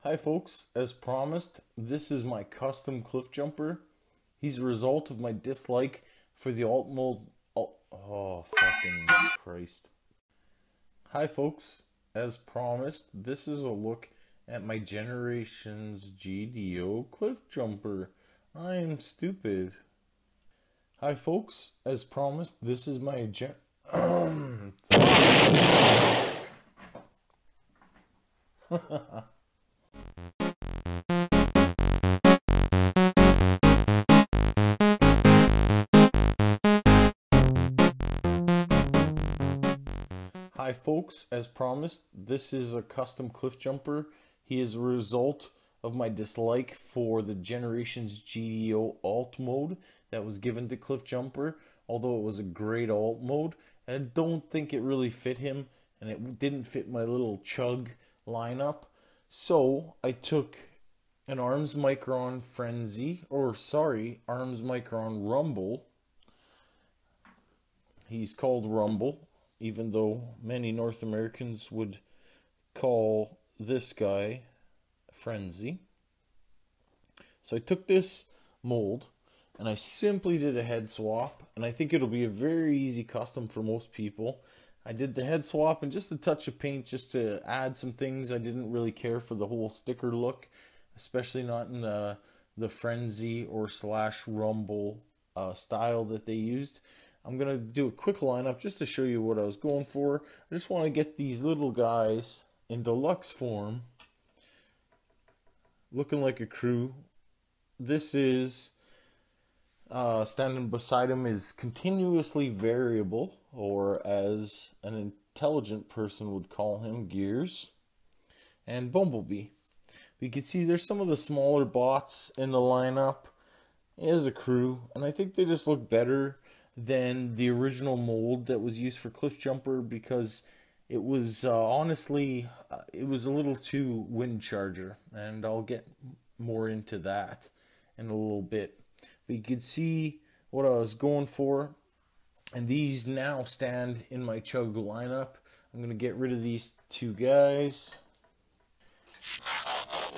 Hi folks, as promised, this is my custom Cliffjumper. He's a result of my dislike for the alt mode. Oh, fucking Christ. Hi folks, as promised, this is a look at my generation's GDO Cliffjumper. I am stupid. Hi folks, as promised, this is my Hi folks, as promised, this is a custom Cliffjumper. He is a result of my dislike for the Generations GDO alt mode that was given to Cliffjumper. Although it was a great alt mode, I don't think it really fit him, and it didn't fit my little chug lineup. So I took an Arms Micron Arms Micron Rumble. He's called Rumble, even though many North Americans would call this guy Frenzy. So I took this mold and I simply did a head swap, and I think it'll be a very easy custom for most people. I did the head swap and just a touch of paint just to add some things. I didn't really care for the whole sticker look, especially not in the Frenzy or / Rumble style that they used. I'm going to do a quick lineup just to show you what I was going for. I just want to get these little guys in deluxe form, looking like a crew. This is, standing beside him is continuously variable, or as an intelligent person would call him, Gears, and Bumblebee. You can see there's some of the smaller bots in the lineup as a crew, and I think they just look better than the original mold that was used for Cliffjumper, because it was honestly it was a little too wind charger, and I'll get more into that in a little bit. But you can see what I was going for, and these now stand in my chug lineup. I'm going to get rid of these two guys.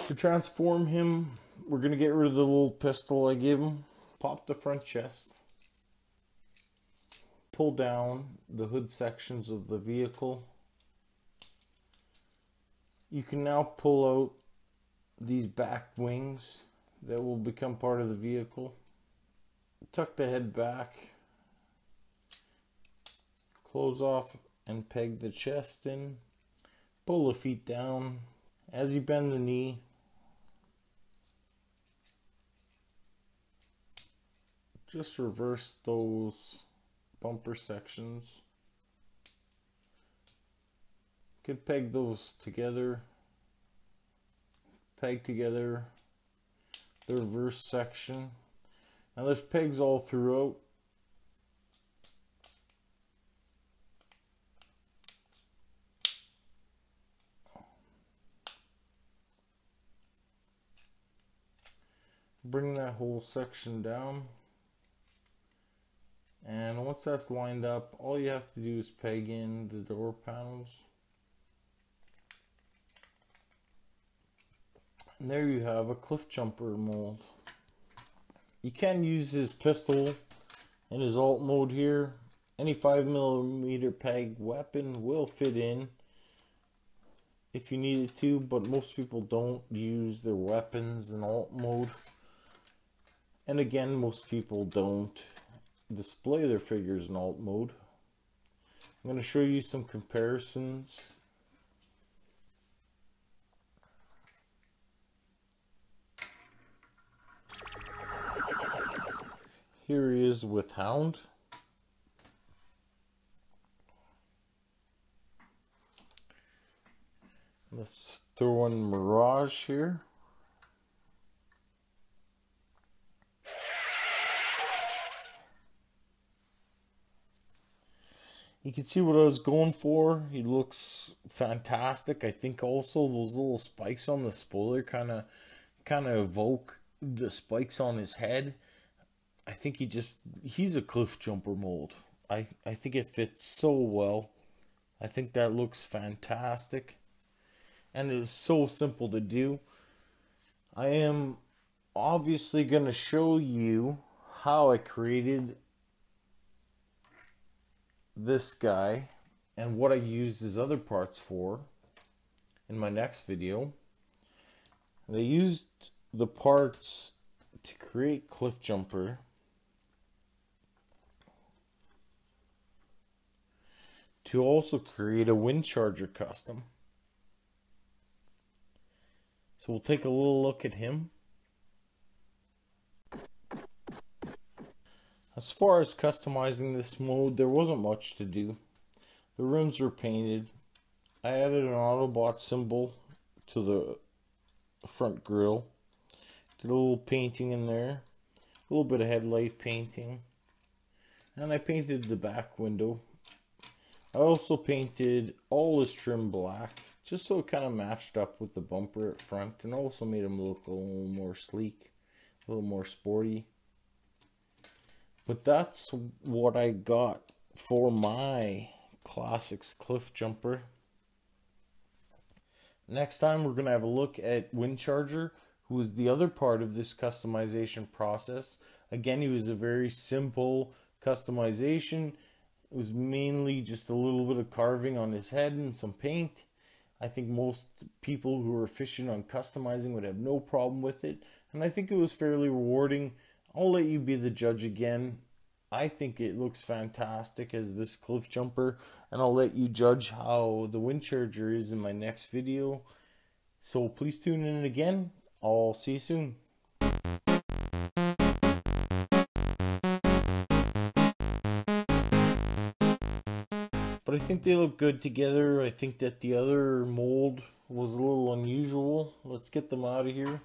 To transform him, we're going to get rid of the little pistol I gave him, pop the front chest, pull down the hood sections of the vehicle. You can now pull out these back wings that will become part of the vehicle. Tuck the head back, close off and peg the chest in, pull the feet down. As you bend the knee, just reverse those bumper sections. You can peg those together, peg together the reverse section. Now there's pegs all throughout. Bring that whole section down. And once that's lined up, all you have to do is peg in the door panels. And there you have a Cliffjumper mold. You can use his pistol in his alt mode here. Any 5mm peg weapon will fit in if you need it to, but most people don't use their weapons in alt mode. And again, most people don't display their figures in alt mode. I'm going to show you some comparisons. Here he is with Hound. Let's throw in Mirage here. You can see what I was going for. He looks fantastic. I think also those little spikes on the spoiler kind of evoke the spikes on his head. I think he's a Cliffjumper mold. I think it fits so well. I think that looks fantastic. And it's so simple to do. I am obviously going to show you how I created this guy and what I used his other parts for in my next video. And I used the parts to create Cliffjumper to also create a wind charger custom. So we'll take a little look at him. As far as customizing this mode, there wasn't much to do. The rims were painted. I added an Autobot symbol to the front grille. Did a little painting in there. A little bit of headlight painting. And I painted the back window. I also painted all his trim black, just so it kind of matched up with the bumper at front, and also made him look a little more sleek, a little more sporty. But that's what I got for my Classics Cliffjumper. Next time we're going to have a look at Wind Charger, who is the other part of this customization process. Again, he was a very simple customization. It was mainly just a little bit of carving on his head and some paint. I think most people who are efficient on customizing would have no problem with it. And I think it was fairly rewarding. I'll let you be the judge again. I think it looks fantastic as this Cliffjumper. And I'll let you judge how the Wind Charger is in my next video. So please tune in again. I'll see you soon. But I think they look good together. I think that the other mold was a little unusual. Let's get them out of here.